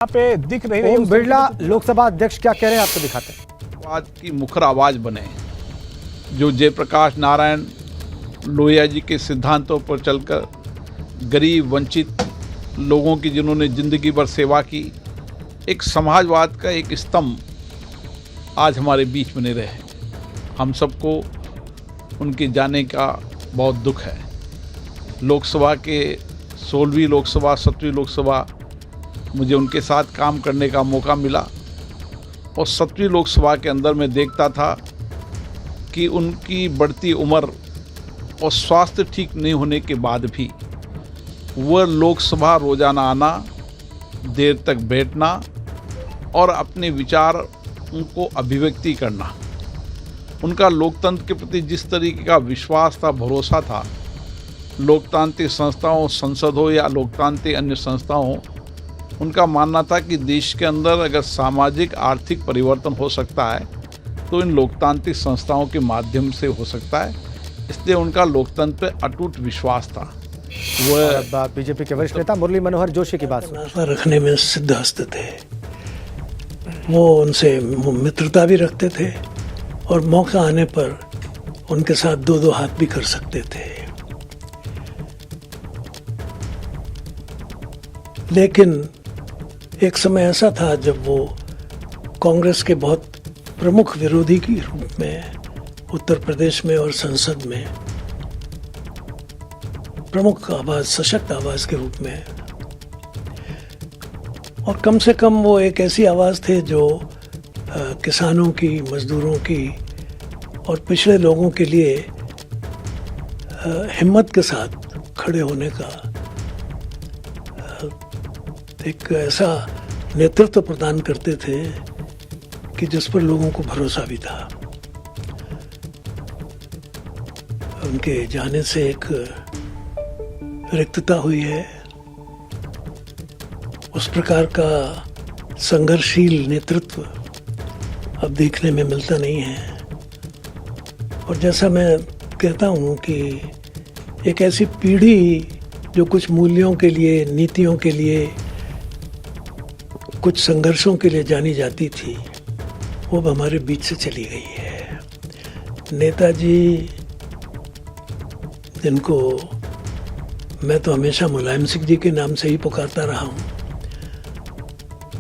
यहाँ पे दिख रही है। ओम बिरला लोकसभा अध्यक्ष क्या कह रहे हैं आपको दिखाते हैं। आज की मुखर आवाज बने जो जयप्रकाश नारायण लोहिया जी के सिद्धांतों पर चलकर गरीब वंचित लोगों की जिन्होंने जिंदगी भर सेवा की, एक समाजवाद का एक स्तंभ आज हमारे बीच में नहीं रहे। हम सबको उनके जाने का बहुत दुख है। लोकसभा के 16वीं लोकसभा 17वीं लोकसभा मुझे उनके साथ काम करने का मौका मिला और 7वीं लोकसभा के अंदर मैं देखता था कि उनकी बढ़ती उम्र और स्वास्थ्य ठीक नहीं होने के बाद भी वह लोकसभा रोज़ाना आना, देर तक बैठना और अपने विचार उनको अभिव्यक्ति करना, उनका लोकतंत्र के प्रति जिस तरीके का विश्वास था, भरोसा था, लोकतांत्रिक संस्थाओं, संसद हो या लोकतांत्रिक अन्य संस्थाओं, उनका मानना था कि देश के अंदर अगर सामाजिक आर्थिक परिवर्तन हो सकता है तो इन लोकतांत्रिक संस्थाओं के माध्यम से हो सकता है। इसलिए उनका लोकतंत्र पे अटूट विश्वास था। वह बीजेपी के वरिष्ठ नेता मुरली मनोहर जोशी की बात रखने में सिद्धहस्त थे। वो उनसे मित्रता भी रखते थे और मौका आने पर उनके साथ दो हाथ भी कर सकते थे। लेकिन एक समय ऐसा था जब वो कांग्रेस के बहुत प्रमुख विरोधी के रूप में उत्तर प्रदेश में और संसद में प्रमुख आवाज, सशक्त आवाज के रूप में, और कम से कम वो एक ऐसी आवाज थे जो किसानों की, मजदूरों की और पिछड़े लोगों के लिए हिम्मत के साथ खड़े होने का एक ऐसा नेतृत्व प्रदान करते थे कि जिस पर लोगों को भरोसा भी था। उनके जाने से एक रिक्तता हुई है। उस प्रकार का संघर्षशील नेतृत्व अब देखने में मिलता नहीं है। और जैसा मैं कहता हूँ कि एक ऐसी पीढ़ी जो कुछ मूल्यों के लिए, नीतियों के लिए, कुछ संघर्षों के लिए जानी जाती थी, वो अब हमारे बीच से चली गई है। नेताजी, जिनको मैं तो हमेशा मुलायम सिंह जी के नाम से ही पुकारता रहा हूँ,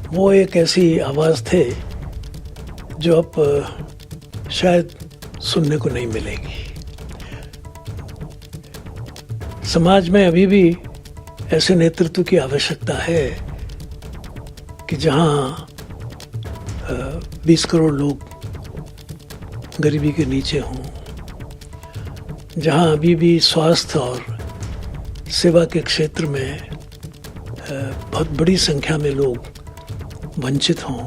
वो एक ऐसी आवाज़ थे जो अब शायद सुनने को नहीं मिलेगी। समाज में अभी भी ऐसे नेतृत्व की आवश्यकता है कि जहाँ 20 करोड़ लोग गरीबी के नीचे हों, जहाँ अभी भी स्वास्थ्य और सेवा के क्षेत्र में बहुत बड़ी संख्या में लोग वंचित हों,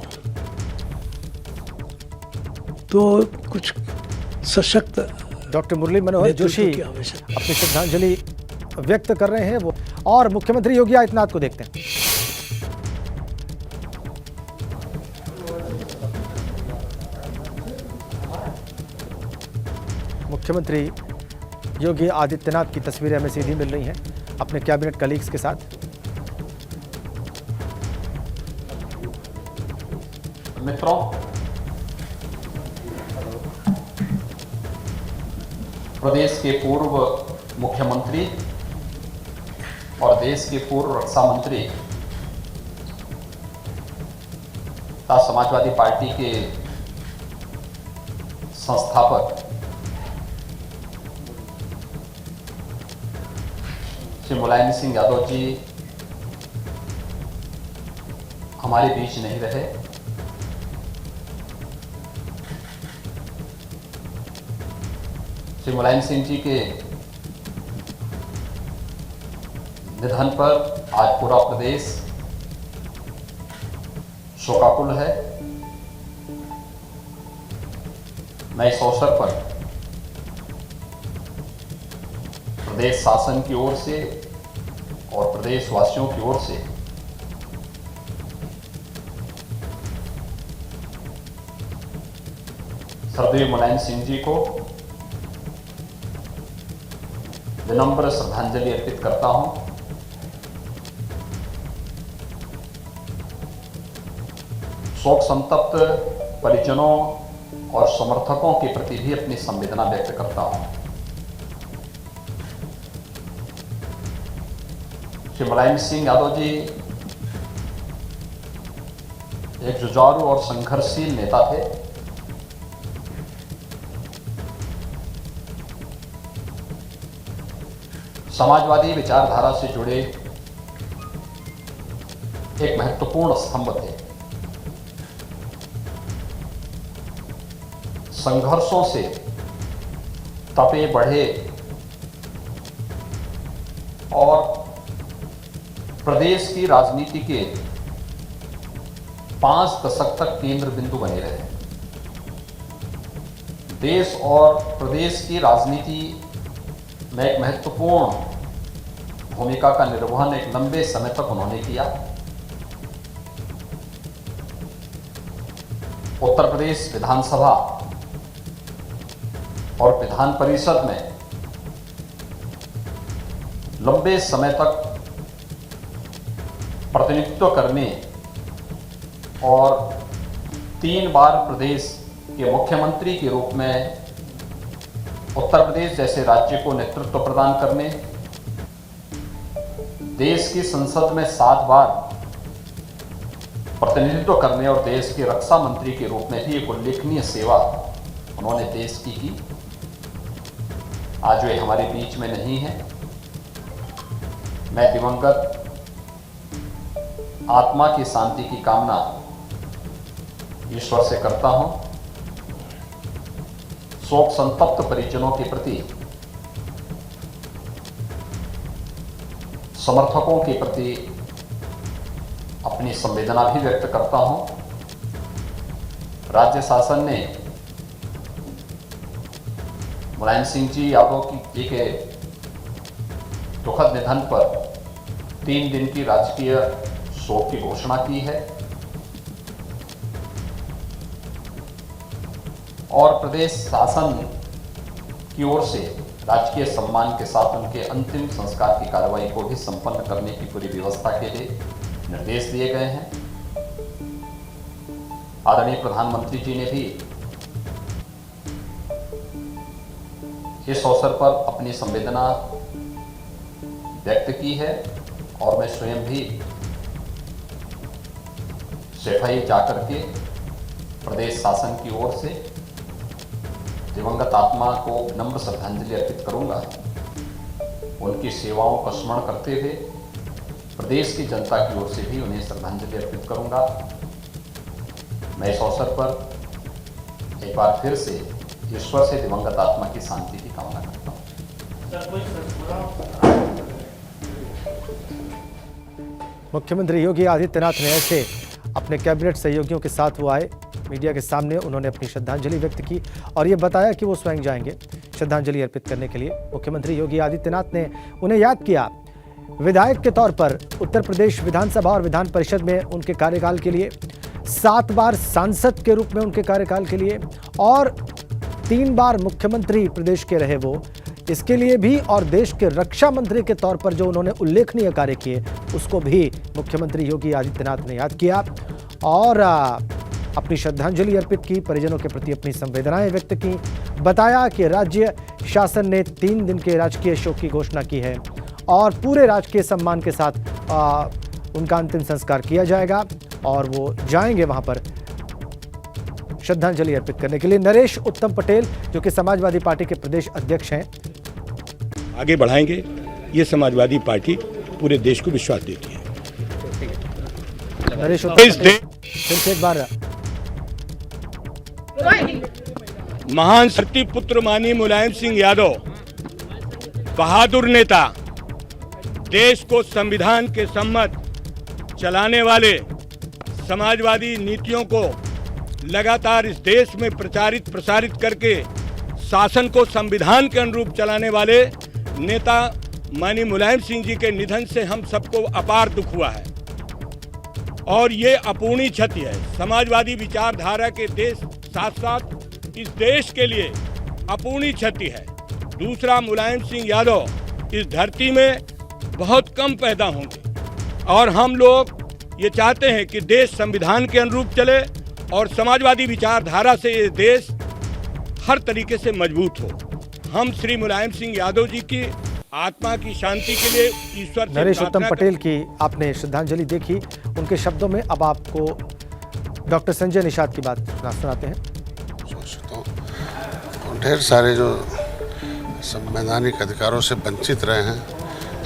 तो कुछ सशक्त डॉक्टर मुरली मनोहर जोशी अपनी श्रद्धांजलि व्यक्त कर रहे हैं वो, और मुख्यमंत्री योगी आदित्यनाथ को देखते हैं। मुख्यमंत्री योगी आदित्यनाथ की तस्वीरें हमें सीधी मिल रही हैं अपने कैबिनेट कलीग्स के साथ। मित्रों, प्रदेश के पूर्व मुख्यमंत्री और देश के पूर्व रक्षा मंत्री तथा समाजवादी पार्टी के संस्थापक श्री मुलायम सिंह यादव जी हमारे बीच नहीं रहे। श्री मुलायम सिंह जी के निधन पर आज पूरा प्रदेश शोकाकुल है। मैं इस अवसर पर प्रदेश शासन की ओर से और प्रदेशवासियों की ओर से श्रद्धेय मुलायम सिंह जी को विनम्र श्रद्धांजलि अर्पित करता हूं। शोक संतप्त परिजनों और समर्थकों के प्रति भी अपनी संवेदना व्यक्त करता हूं। श्री मुलायम सिंह यादव जी एक जुझारू और संघर्षशील नेता थे। समाजवादी विचारधारा से जुड़े एक महत्वपूर्ण स्तंभ थे। संघर्षों से तपे बढ़े और प्रदेश की राजनीति के 5 दशक तक केंद्र बिंदु बने रहे। देश और प्रदेश की राजनीति में एक महत्वपूर्ण भूमिका का निर्वहन एक लंबे समय तक उन्होंने किया। उत्तर प्रदेश विधानसभा और विधान परिषद में लंबे समय तक प्रतिनिधित्व करने और 3 बार प्रदेश के मुख्यमंत्री के रूप में उत्तर प्रदेश जैसे राज्य को नेतृत्व प्रदान करने, देश की संसद में 7 बार प्रतिनिधित्व करने और देश के रक्षा मंत्री के रूप में भी एक उल्लेखनीय सेवा उन्होंने देश की। आज वे हमारे बीच में नहीं है। मैं दिवंगत आत्मा की शांति की कामना ईश्वर से करता हूं। शोक संतप्त परिजनों के प्रति, समर्थकों के प्रति अपनी संवेदना भी व्यक्त करता हूं। राज्य शासन ने मुलायम सिंह जी यादव की के दुखद निधन पर 3 दिन की राजकीय शोक की घोषणा की है और प्रदेश शासन की ओर से राजकीय सम्मान के साथ उनके अंतिम संस्कार की कार्रवाई को भी संपन्न करने की पूरी व्यवस्था के लिए निर्देश दिए गए हैं। आदरणीय प्रधानमंत्री जी ने भी इस अवसर पर अपनी संवेदना व्यक्त की है और मैं स्वयं भी सेफई जाकर के प्रदेश शासन की ओर से दिवंगत आत्मा को विनम्र श्रद्धांजलि अर्पित करूंगा। उनकी सेवाओं का स्मरण करते हुए प्रदेश की जनता की ओर से भी उन्हें श्रद्धांजलि अर्पित करूंगा। मैं इस अवसर पर एक बार फिर से ईश्वर से दिवंगत आत्मा की शांति की कामना करता हूं। मुख्यमंत्री योगी आदित्यनाथ ने ऐसे अपने कैबिनेट सहयोगियों के साथ वो आए, मीडिया के सामने उन्होंने अपनी श्रद्धांजलि व्यक्त की और ये बताया कि वो स्वयं जाएंगे श्रद्धांजलि अर्पित करने के लिए। मुख्यमंत्री योगी आदित्यनाथ ने उन्हें याद किया विधायक के तौर पर उत्तर प्रदेश विधानसभा और विधान परिषद में उनके कार्यकाल के लिए, 7 बार सांसद के रूप में उनके कार्यकाल के लिए और 3 बार मुख्यमंत्री प्रदेश के रहे वो, इसके लिए भी, और देश के रक्षा मंत्री के तौर पर जो उन्होंने उल्लेखनीय कार्य किए उसको भी मुख्यमंत्री योगी आदित्यनाथ ने याद किया और अपनी श्रद्धांजलि अर्पित की, परिजनों के प्रति अपनी संवेदनाएं व्यक्त की। बताया कि राज्य शासन ने 3 दिन के राजकीय शोक की घोषणा की है और पूरे राजकीय सम्मान के साथ उनका अंतिम संस्कार किया जाएगा और वो जाएंगे वहां पर श्रद्धांजलि अर्पित करने के लिए। नरेश उत्तम पटेल जो कि समाजवादी पार्टी के प्रदेश अध्यक्ष हैं, आगे बढ़ाएंगे, ये समाजवादी पार्टी पूरे देश को विश्वास देती है। नरेश उत्तम पटेल फिर से एक बार महान धरती पुत्र माननीय मुलायम सिंह यादव बहादुर नेता, देश को संविधान के सम्मत चलाने वाले, समाजवादी नीतियों को लगातार इस देश में प्रचारित प्रसारित करके शासन को संविधान के अनुरूप चलाने वाले नेता माननीय मुलायम सिंह जी के निधन से हम सबको अपार दुख हुआ है और ये अपूर्णीय क्षति है। समाजवादी विचारधारा के देश साथ साथ इस देश के लिए अपूर्णीय क्षति है। दूसरा, मुलायम सिंह यादव इस धरती में बहुत कम पैदा होंगे और हम लोग ये चाहते हैं कि देश संविधान के अनुरूप चले, और समाजवादी विचारधारा से ये देश हर तरीके से मजबूत हो। हम श्री मुलायम सिंह यादव जी की आत्मा की शांति के लिए ईश्वर से नरेश प्रार्थना उत्तम पटेल की आपने श्रद्धांजलि देखी, उनके शब्दों में अब आपको डॉक्टर संजय निषाद की बात सुनाते हैं। तो ढेर सारे जो संवैधानिक अधिकारों से वंचित रहे हैं,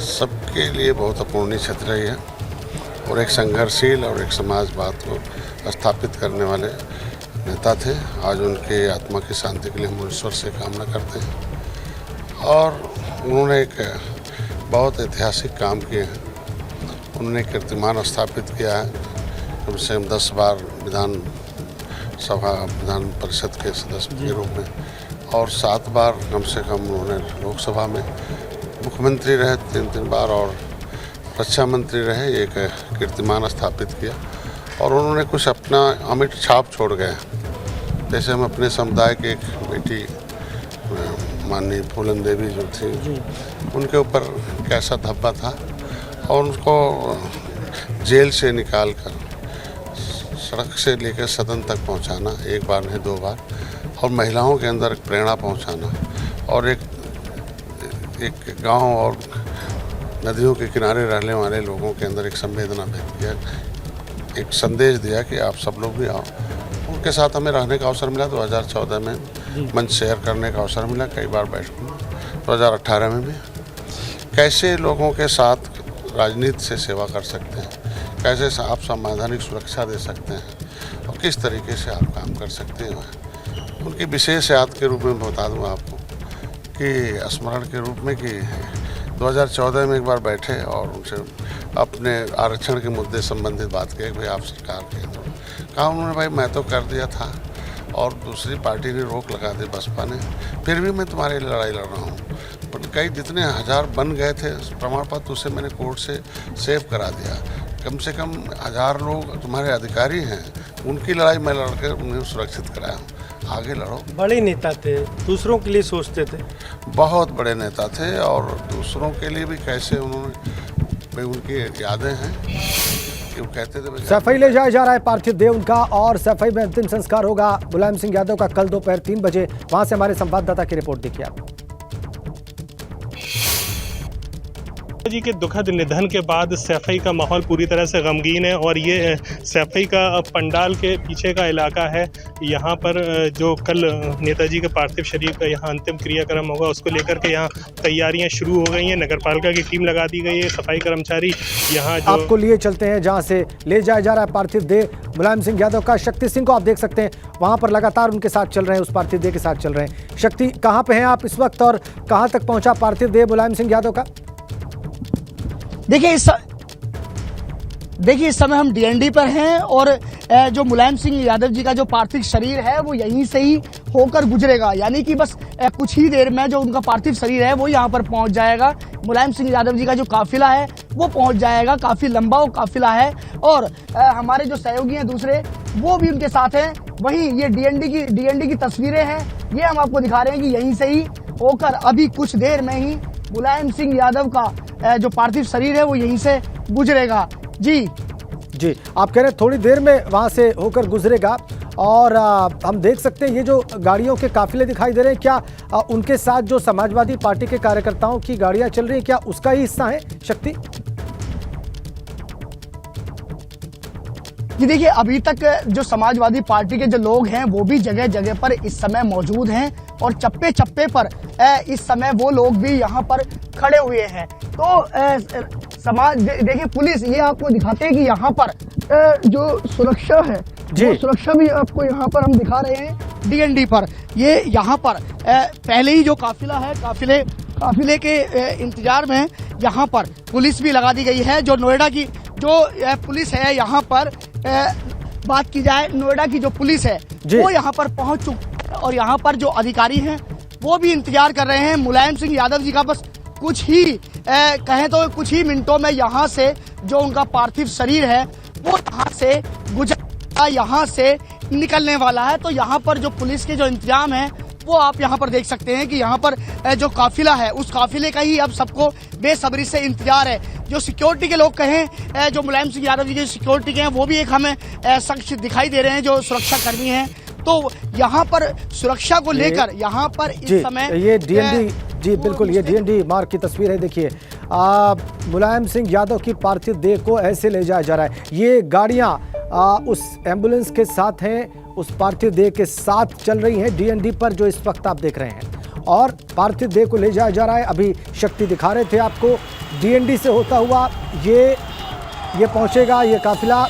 सबके लिए बहुत अपूर्णीय क्षति रही है और एक संघर्षशील और एक समाजवाद को स्थापित करने वाले नेता थे। आज उनके आत्मा की शांति के लिए हम ईश्वर से कामना करते हैं। और उन्होंने एक बहुत ऐतिहासिक काम किए हैं। उन्होंने कीर्तिमान स्थापित किया है, कम से कम 10 बार विधान परिषद के सदस्य के रूप में और 7 बार कम से कम उन्होंने लोकसभा में मुख्यमंत्री रहे 3 बार और रक्षा मंत्री रहे। एक कीर्तिमान स्थापित किया और उन्होंने कुछ अपना अमिट छाप छोड़ गए। जैसे हम अपने समुदाय के एक बेटी माननीय फूलन देवी जो थी, उनके ऊपर कैसा धब्बा था और उनको जेल से निकाल कर सड़क से लेकर सदन तक पहुंचाना, 1 बार नहीं 2 बार, और महिलाओं के अंदर प्रेरणा पहुंचाना और एक गांव और नदियों के किनारे रहने वाले लोगों के अंदर एक संवेदना व्यक्त किया, एक संदेश दिया कि आप सब लोग भी आओ। उनके साथ हमें रहने का अवसर मिला। 2014 में मंच शेयर करने का अवसर मिला, कई बार बैठने, 2018 में भी। कैसे लोगों के साथ राजनीति से सेवा कर सकते हैं, कैसे आप संवैधानिक सुरक्षा दे सकते हैं और किस तरीके से आप काम कर सकते हैं। उनकी विशेष याद के रूप में बता दूँ आपको कि स्मरण के रूप में कि 2014 में एक बार बैठे और उनसे अपने आरक्षण के मुद्दे संबंधित बात की, भाई आप सरकार के कहा। उन्होंने भाई मैं तो कर दिया था और दूसरी पार्टी ने रोक लगा दी, बसपा ने, फिर भी मैं तुम्हारी लड़ाई लड़ रहा हूँ। पर कई जितने 1000 बन गए थे प्रमाण पत्र, उसे मैंने कोर्ट से सेव करा दिया। कम से कम 1000 लोग तुम्हारे अधिकारी हैं, उनकी लड़ाई मैं लड़कर उन्हें सुरक्षित कराया। आगे लड़ो। बड़े नेता थे, दूसरों के लिए सोचते थे, बहुत बड़े नेता थे और दूसरों के लिए भी कैसे उन्होंने, उनकी यादें हैं कि वो कहते थे। सफाई ले जाया जा रहा है पार्थिव देह उनका और सफाई में अंतिम संस्कार होगा मुलायम सिंह यादव का कल दोपहर 3 बजे। वहां से हमारे संवाददाता की रिपोर्ट देखिए आप। जी के दुखद निधन के बाद सैफई का माहौल पूरी तरह से गमगीन है और ये सैफई का पंडाल के पीछे का इलाका है। यहाँ पर जो कल नेताजी के पार्थिव शरीर का यहाँ अंतिम क्रियाक्रम होगा, उसको लेकर के यहाँ तैयारियां शुरू हो गई हैं। नगरपालिका की टीम लगा दी गई है, सफाई कर्मचारी यहाँ जो आपको लिए चलते हैं जहाँ से ले जाया जा रहा है पार्थिव देह मुलायम सिंह यादव का। शक्ति सिंह को आप देख सकते हैं, वहाँ पर लगातार उनके साथ चल रहे हैं, उस पार्थिव देह के साथ चल रहे हैं। शक्ति, कहाँ पे हैं आप इस वक्त और कहाँ तक पहुँचा पार्थिव देह मुलायम सिंह यादव का? देखिए इस समय हम डीएनडी पर हैं और जो मुलायम सिंह यादव जी का जो पार्थिव शरीर है वो यहीं से ही होकर गुजरेगा, यानी कि बस कुछ ही देर में जो उनका पार्थिव शरीर है वो यहाँ पर पहुँच जाएगा। मुलायम सिंह यादव जी का जो काफिला है वो पहुँच जाएगा। काफ़ी लंबा वो काफिला है और हमारे जो सहयोगी हैं दूसरे वो भी उनके साथ हैं। वहीं ये डीएनडी की तस्वीरें हैं, ये हम आपको दिखा रहे हैं कि यहीं से ही होकर अभी कुछ देर में ही मुलायम सिंह यादव का जो पार्थिव शरीर है वो यहीं से गुजरेगा। जी आप कह रहे हैं थोड़ी देर में वहां से होकर गुजरेगा और हम देख सकते हैं ये जो गाड़ियों के काफिले दिखाई दे रहे हैं, क्या उनके साथ जो समाजवादी पार्टी के कार्यकर्ताओं की गाड़ियां चल रही हैं, क्या उसका ही हिस्सा है? शक्ति जी देखिए, अभी तक जो समाजवादी पार्टी के जो लोग हैं वो भी जगह जगह पर इस समय मौजूद हैं और चप्पे चप्पे पर इस समय वो लोग भी यहाँ पर खड़े हुए हैं। तो समाज देखिए, पुलिस ये आपको दिखाते हैं कि यहाँ पर जो सुरक्षा है वो सुरक्षा भी आपको यहाँ पर हम दिखा रहे हैं डीएनडी पर। ये यहाँ पर पहले ही जो काफिला है काफिले के इंतजार में यहाँ पर पुलिस भी लगा दी गई है। जो नोएडा की जो पुलिस है यहाँ पर बात की जाए, नोएडा की जो पुलिस है वो यहाँ पर पहुँच चुकी है और यहाँ पर जो अधिकारी हैं वो भी इंतजार कर रहे हैं मुलायम सिंह यादव जी का। बस कुछ ही कहें तो कुछ ही मिनटों में यहाँ से जो उनका पार्थिव शरीर है वो यहाँ से गुजर यहाँ से निकलने वाला है। तो यहाँ पर जो पुलिस के जो इंतजाम है वो आप यहाँ पर देख सकते हैं कि यहाँ पर जो काफिला है उस काफिले का ही अब सबको बेसब्री से इंतजार है। जो सिक्योरिटी के लोग कहें, जो मुलायम सिंह यादव जी के सिक्योरिटी के हैं, वो भी एक हमें शख्स दिखाई दे रहे हैं जो सुरक्षा कर्मी हैं। तो यहाँ पर सुरक्षा को लेकर यहाँ पर इस समय ये डीएनडी जी बिल्कुल, ये डीएनडी मार्ग की तस्वीर है। देखिए मुलायम सिंह यादव की पार्थिव देह को ऐसे ले जाया जा रहा है। ये गाड़ियाँ उस एम्बुलेंस के साथ हैं, उस पार्थिव देह के साथ चल रही हैं डीएनडी पर, जो इस वक्त आप देख रहे हैं। और पार्थिव देह को ले जाया जा रहा है। अभी शक्ति दिखा रहे थे आपको, डीएनडी से होता हुआ ये पहुंचेगा, ये काफिला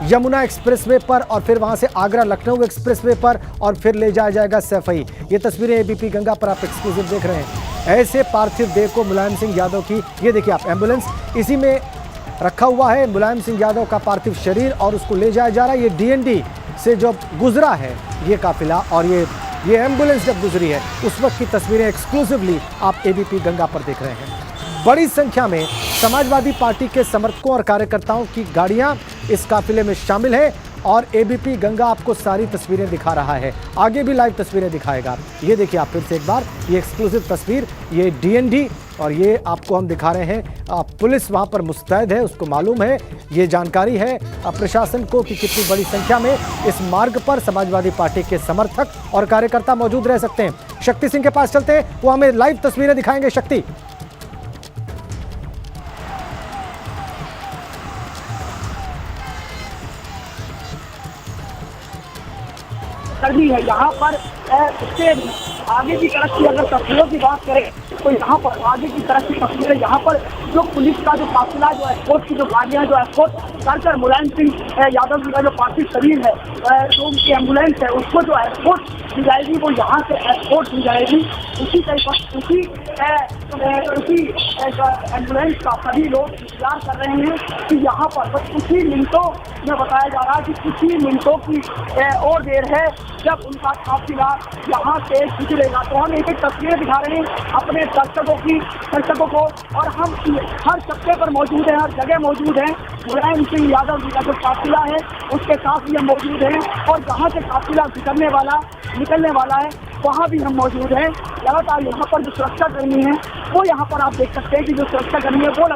यमुना एक्सप्रेसवे पर, और फिर वहां से आगरा लखनऊ एक्सप्रेसवे पर, और फिर ले जाया जाएगा सैफई। ये तस्वीरें एबीपी गंगा पर आप एक्सक्लूसिव देख रहे हैं। ऐसे पार्थिव देह को मुलायम सिंह यादव की, ये देखिए आप, एम्बुलेंस इसी में रखा हुआ है मुलायम सिंह यादव का पार्थिव शरीर, और उसको ले जाया जा रहा है। ये डीएनडी से जब गुजरा है ये काफिला, और ये एम्बुलेंस जब गुजरी है उस वक्त की तस्वीरें एक्सक्लूसिवली आप एबीपी गंगा पर देख रहे हैं। बड़ी संख्या में समाजवादी पार्टी के समर्थकों और कार्यकर्ताओं की गाड़ियां इस काफिले में शामिल हैं, और एबीपी गंगा आपको सारी तस्वीरें दिखा रहा है। आगे भी लाइव तस्वीरें दिखाएगा। ये देखिए आप फिर से एक बार, ये एक्सक्लूसिव तस्वीर, ये डीएनडी, और ये आपको हम दिखा रहे हैं। पुलिस वहां पर मुस्तैद है, उसको मालूम है, ये जानकारी है प्रशासन को कि कितनी बड़ी संख्या में इस मार्ग पर समाजवादी पार्टी के समर्थक और कार्यकर्ता मौजूद रह सकते हैं। शक्ति सिंह के पास चलते हैं, वो हमें लाइव तस्वीरें दिखाएंगे। शक्ति, कर्मी है यहाँ पर। इससे आगे की तरफ की अगर तस्वीरों की बात करें तो यहाँ पर आगे की तरफ की तस्वीरें, यहाँ पर जो पुलिस का जो काफिला, जो एस्कॉर्ट की जो गाड़ियाँ, जो एस्कॉर्ट कर मुलायम सिंह यादव जी का जो पार्थिव शरीर है, जो उनकी एम्बुलेंस है, उसको जो एस्कॉर्ट दी जाएगी वो यहाँ से एस्कॉर्ट दी जाएगी। उसी एम्बुलेंस का सभी लोग इंतजार कर रहे हैं कि यहाँ पर बस कुछ ही मिनटों में बताया जा रहा है कि कुछ ही मिनटों की और देर है जब उनका काफिला यहाँ से गुजरेगा। तो हम एक तस्वीरें दिखा रहे हैं अपने दर्शकों को, और हम हर चक्के पर मौजूद हैं, हर जगह मौजूद हैं। मुलायम सिंह यादव जी का जो काफिला है उसके साथ भी हम मौजूद हैं, और जहाँ से काफिला निकलने वाला है वहाँ भी हम मौजूद हैं। लगातार यहाँ पर जो सुरक्षा कर्मी है वो यहाँ पर आप देख सकते हैं कि जो सुरक्षा कर्मी है वो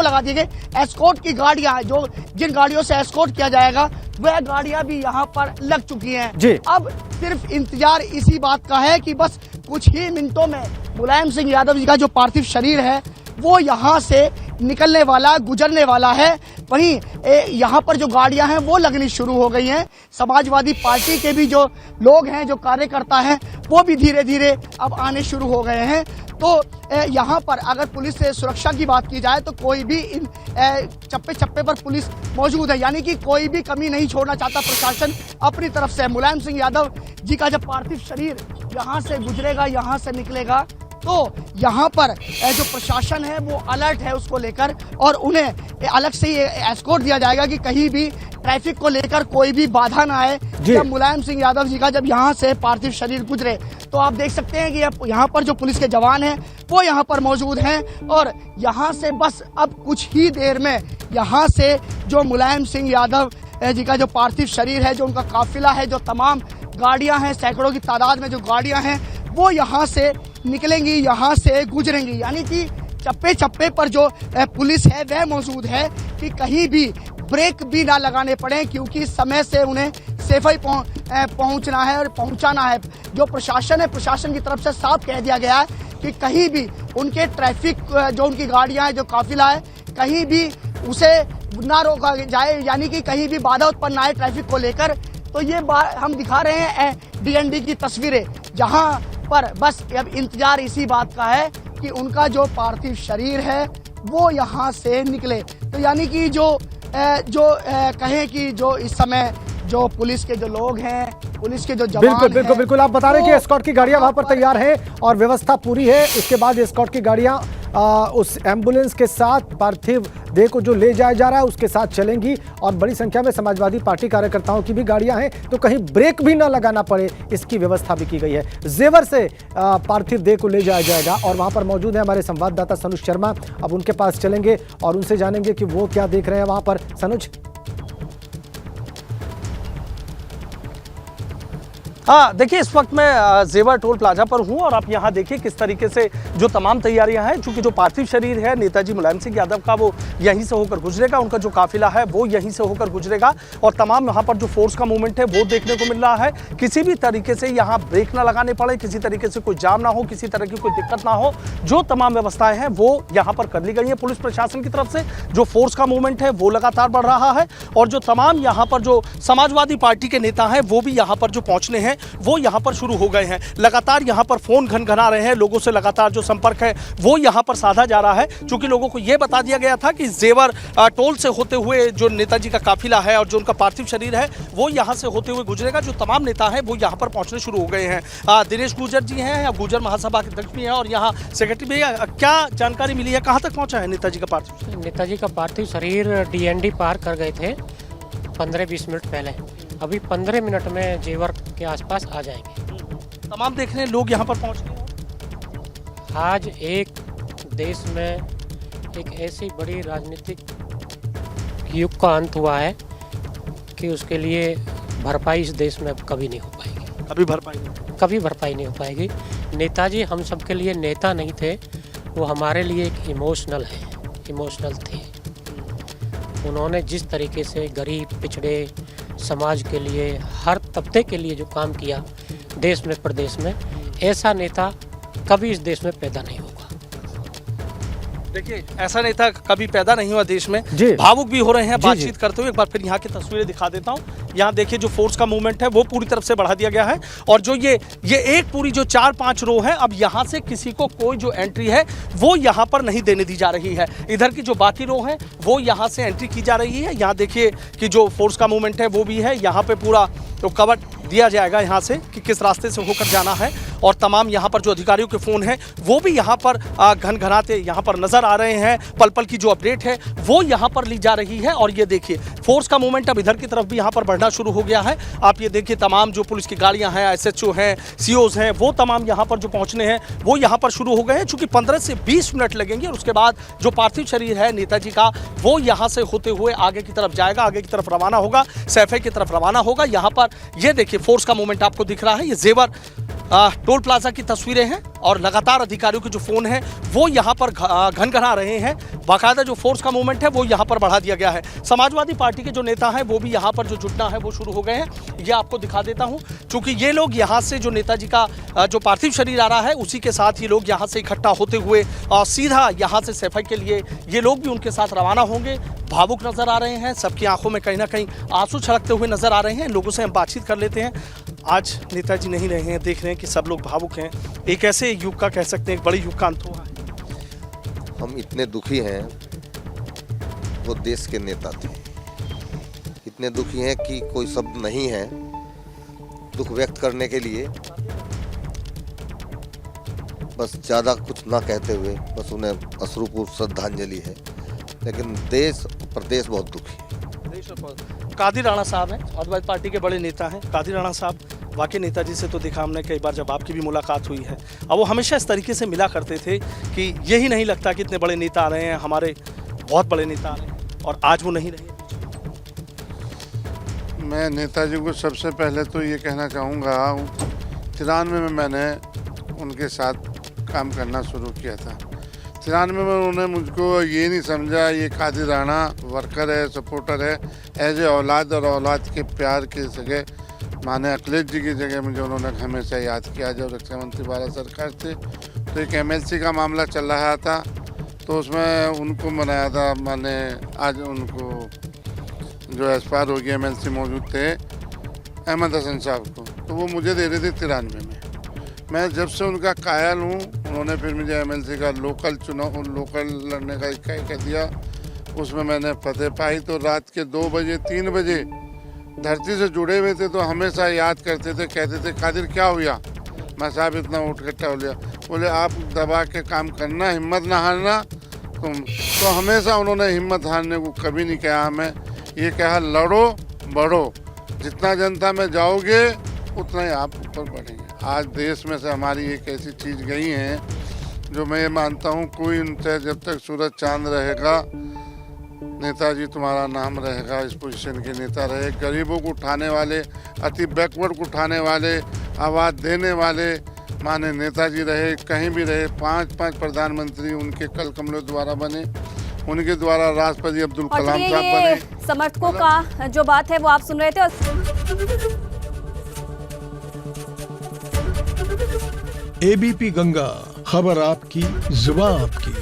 लगा दिए गए। एस्कॉर्ट की गाड़ियाँ, जो जिन गाड़ियों से एस्कॉर्ट किया जाएगा वह गाड़ियाँ भी यहाँ पर लग चुकी हैं। अब सिर्फ इंतजार इसी बात का है कि बस कुछ ही मिनटों में मुलायम सिंह यादव जी का जो पार्थिव शरीर है वो यहाँ से निकलने वाला, गुजरने वाला है। वहीं यहाँ पर जो गाड़ियां हैं वो लगनी शुरू हो गई हैं। समाजवादी पार्टी के भी जो लोग हैं, जो कार्यकर्ता हैं, वो भी धीरे धीरे अब आने शुरू हो गए हैं। तो यहाँ पर अगर पुलिस से सुरक्षा की बात की जाए तो कोई भी इन चप्पे चप्पे पर पुलिस मौजूद है, यानी कि कोई भी कमी नहीं छोड़ना चाहता प्रशासन अपनी तरफ से। मुलायम सिंह यादव जी का जब पार्थिव शरीर यहाँ से गुजरेगा, यहाँ से निकलेगा, तो यहाँ पर जो प्रशासन है वो अलर्ट है उसको लेकर, और उन्हें अलग से ये एस्कॉर्ट दिया जाएगा कि कहीं भी ट्रैफिक को लेकर कोई भी बाधा ना आए जब मुलायम सिंह यादव जी का जब यहाँ से पार्थिव शरीर गुजरे। तो आप देख सकते हैं कि यहाँ पर जो पुलिस के जवान हैं वो यहाँ पर मौजूद हैं, और यहाँ से बस अब कुछ ही देर में यहाँ से जो मुलायम सिंह यादव जी का जो पार्थिव शरीर है, जो उनका काफिला है, जो तमाम गाड़ियाँ हैं, सैकड़ों की तादाद में जो गाड़ियाँ हैं वो यहाँ से निकलेंगी, यहाँ से गुजरेंगी। यानी कि चप्पे चप्पे पर जो पुलिस है वह मौजूद है कि कहीं भी ब्रेक भी ना लगाने पड़े, क्योंकि समय से उन्हें सैफई पहुंचना है और पहुंचाना है। जो प्रशासन है, प्रशासन की तरफ से साफ कह दिया गया है कि कहीं भी उनके ट्रैफिक, जो उनकी गाड़ियां हैं, जो काफिला है, कहीं भी उसे ना रोका जाए, यानी कि कहीं भी बाधा उत्पन्न ना आए ट्रैफिक को लेकर। तो ये हम दिखा रहे हैं डीएनडी की तस्वीरें, जहां पर बस अब इंतजार इसी बात का है कि उनका जो पार्थिव शरीर है वो यहाँ से निकले। तो यानी कि जो कहें कि जो इस समय जो पुलिस के जो लोग हैं, पुलिस के जो जवान बिल्कुल आप बता रहे हैं कि एस्कॉर्ट की गाड़ियां वहां पर तैयार है और व्यवस्था पूरी है। इसके बाद एस्कॉर्ट की गाड़ियां उस एम्बुलेंस के साथ पार्थिव देह को जो ले जाया जा रहा है उसके साथ चलेंगी, और बड़ी संख्या में समाजवादी पार्टी कार्यकर्ताओं की भी गाड़ियां हैं, तो कहीं ब्रेक भी ना लगाना पड़े इसकी व्यवस्था भी की गई है। जेवर से पार्थिव देह को ले जाया जाएगा, और वहां पर मौजूद है हमारे संवाददाता सनुज शर्मा। अब उनके पास चलेंगे और उनसे जानेंगे कि वो क्या देख रहे हैं वहां पर। सनुज, हाँ, देखिए इस वक्त मैं जेवर टोल प्लाजा पर हूँ और आप यहाँ देखिए किस तरीके से जो तमाम तैयारियां हैं, चूंकि जो पार्थिव शरीर है नेताजी मुलायम सिंह यादव का वो यहीं से होकर गुजरेगा, उनका जो काफिला है वो यहीं से होकर गुजरेगा और तमाम यहाँ पर जो फोर्स का मूवमेंट है वो देखने को मिल रहा है। किसी भी तरीके से यहाँ ब्रेक ना लगाने पड़े, किसी तरीके से कोई जाम ना हो, किसी तरह की कोई दिक्कत ना हो, जो तमाम व्यवस्थाएं हैं वो यहाँ पर कर ली गई है पुलिस प्रशासन की तरफ से। जो फोर्स का मूवमेंट है वो लगातार बढ़ रहा है और जो तमाम यहाँ पर जो समाजवादी पार्टी के नेता हैं वो भी यहाँ पर जो पहुंचने हैं वो यहाँ पर शुरू हो गए हैं। लगातार यहाँ पर फोन घनघना रहे हैं, लोगों से लगातार जो संपर्क है वो यहाँ पर साधा जा रहा है, क्योंकि लोगों को ये बता दिया गया था कि जेवर टोल से होते हुए जो नेताजी का काफिला है और जो उनका पार्थिव शरीर है वो यहाँ से होते हुए गुजरेगा। जो तमाम नेता हैं वो यहाँ पर पहुँचने शुरू हो गए हैं। दिनेश गुर्जर जी हैं, गुर्जर महासभा के अध्यक्ष भी हैं और यहाँ सेक्रेटरी भी है। क्या जानकारी मिली है, कहाँ तक पहुँचा है नेताजी का पार्थिव? नेताजी का पार्थिव शरीर DND पार कर गए थे 15-20 मिनट पहले, अभी 15 मिनट में जेवर के आसपास आ जाएंगे। तमाम देखने लोग यहाँ पर पहुँच गए। आज एक देश में एक ऐसी बड़ी राजनीतिक युग का अंत हुआ है कि उसके लिए भरपाई इस देश में कभी नहीं हो पाएगी। कभी भरपाई नहीं हो पाएगी। नेताजी हम सब के लिए नेता नहीं थे, वो हमारे लिए एक इमोशनल थे। उन्होंने जिस तरीके से गरीब पिछड़े समाज के लिए, हर तबके के लिए जो काम किया देश में प्रदेश में, ऐसा नेता कभी इस देश में पैदा नहीं होगा। देखिए ऐसा नेता कभी पैदा नहीं हुआ देश में। भावुक भी हो रहे हैं बातचीत करते हुए। एक बार फिर यहाँ की तस्वीरें दिखा देता हूँ। यहाँ देखिए जो फोर्स का मूवमेंट है वो पूरी तरफ से बढ़ा दिया गया है और जो ये एक पूरी जो 4-5 रो है, अब यहाँ से किसी को कोई जो एंट्री है वो यहाँ पर नहीं देने दी जा रही है। इधर की जो बाकी रो है वो यहाँ से एंट्री की जा रही है। यहाँ देखिए कि जो फोर्स का मूवमेंट है वो भी है, यहाँ पे पूरा तो कवर दिया जाएगा यहाँ से कि किस रास्ते से होकर जाना है और तमाम यहाँ पर जो अधिकारियों के फ़ोन हैं वो भी यहाँ पर घनघनाते यहाँ पर नज़र आ रहे हैं। पल पल की जो अपडेट है वो यहाँ पर ली जा रही है और ये देखिए फोर्स का मूवमेंट अब इधर की तरफ भी यहाँ पर बढ़ना शुरू हो गया है। आप ये देखिए तमाम जो पुलिस की गाड़ियाँ हैं, SHO हैं, COs हैं, वो तमाम यहाँ पर जो पहुँचने हैं वो यहाँ पर शुरू हो गए हैं। चूँकि 15 से 20 मिनट लगेंगे और उसके बाद जो पार्थिव शरीर है नेताजी का वो यहाँ से होते हुए आगे की तरफ जाएगा, आगे की तरफ रवाना होगा, सैफई की तरफ रवाना होगा। यहाँ पर ये देखिए फोर्स का मूवमेंट आपको दिख रहा है। ये जेवर टोल प्लाजा की तस्वीरें हैं और लगातार अधिकारियों के जो फोन हैं वो यहाँ पर घनघना रहे हैं। बाकायदा जो फोर्स का मूवमेंट है वो यहाँ पर बढ़ा दिया गया है। समाजवादी पार्टी के जो नेता हैं वो भी यहाँ पर जो जुटना है वो शुरू हो गए हैं। ये आपको दिखा देता हूँ, चूँकि ये लोग यहाँ से जो नेताजी का जो पार्थिव शरीर आ रहा है उसी के साथ ये लोग यहाँ से इकट्ठा होते हुए सीधा यहाँ से सैफई के लिए ये लोग भी उनके साथ रवाना होंगे। भावुक नजर आ रहे हैं, सबकी आंखों में कहीं ना कहीं आंसू छलकते हुए नजर आ रहे हैं। लोगों से हम बातचीत कर लेते हैं। आज नेताजी नहीं रहे हैं, देख रहे हैं कि सब लोग भावुक हैं। एक ऐसे युग का कह सकते हैं, एक बड़ी युग का अंत हुआ है। हम इतने दुखी हैं, वो देश के नेता थे, इतने दुखी हैं कि कोई शब्द नहीं है दुख व्यक्त करने के लिए। बस ज़्यादा कुछ ना कहते हुए बस उन्हें अश्रुपूर्व श्रद्धांजलि है, लेकिन देश प्रदेश बहुत दुखी है। कादिर राणा साहब हैं, समाजवादी पार्टी के बड़े नेता हैं। कादिर राणा साहब, वाकई नेताजी से तो देखा हमने कई बार जब आपकी भी मुलाकात हुई है, अब वो हमेशा इस तरीके से मिला करते थे कि यही नहीं लगता कि इतने बड़े नेता आ रहे हैं, हमारे बहुत बड़े नेता आ रहे हैं और आज वो नहीं रहे। मैं नेताजी को सबसे पहले तो ये कहना चाहूँगा, 93 में मैंने उनके साथ काम करना शुरू किया था। 93 में उन्होंने मुझको ये नहीं समझा ये कादिर राणा वर्कर है, सपोर्टर है, एज ए औलाद और औलाद के प्यार की जगह माने अखिलेश जी की जगह मुझे उन्होंने हमेशा याद किया। जब रक्षा मंत्री भारत सरकार थे तो एक MLC का मामला चल रहा था, तो उसमें उनको मनाया था। माने आज उनको जो एक्सपायर हो गया MLC मौजूद थे अहमद हसन साहब को, तो वो मुझे दे रहे थे 93 में। मैं जब से उनका कायल हूँ, उन्होंने फिर मुझे MLC का लोकल लड़ने का कह दिया, उसमें मैंने फतेह पाई। तो रात के 2 बजे 3 बजे धरती से जुड़े हुए थे तो हमेशा याद करते थे, कहते थे कादिर क्या हो गया। मैं साहब इतना उठ कट्ठा हो लिया, बोले आप दबा के काम करना, हिम्मत ना हारना तुम। तो हमेशा उन्होंने हिम्मत हारने को कभी नहीं कहा। हमें ये कहा लड़ो बढ़ो, जितना जनता में जाओगे उतना ही आप ऊपर बढ़ेंगे। आज देश में से हमारी एक ऐसी चीज़ गई है जो मैं ये मानता हूँ कोई उनसे जब तक सूरज चांद रहेगा नेताजी तुम्हारा नाम रहेगा, इस पोजीशन के नेता रहे, गरीबों को उठाने वाले, अति बैकवर्ड को उठाने वाले, आवाज़ देने वाले माने नेताजी रहे। कहीं भी रहे, 5 प्रधानमंत्री उनके कल कमलों द्वारा बने, उनके द्वारा राष्ट्रपति अब्दुल कलाम साहब बने। समर्थकों का जो बात है वो आप सुन रहे थे। एबीपी गंगा, खबर आपकी, जुबान आपकी।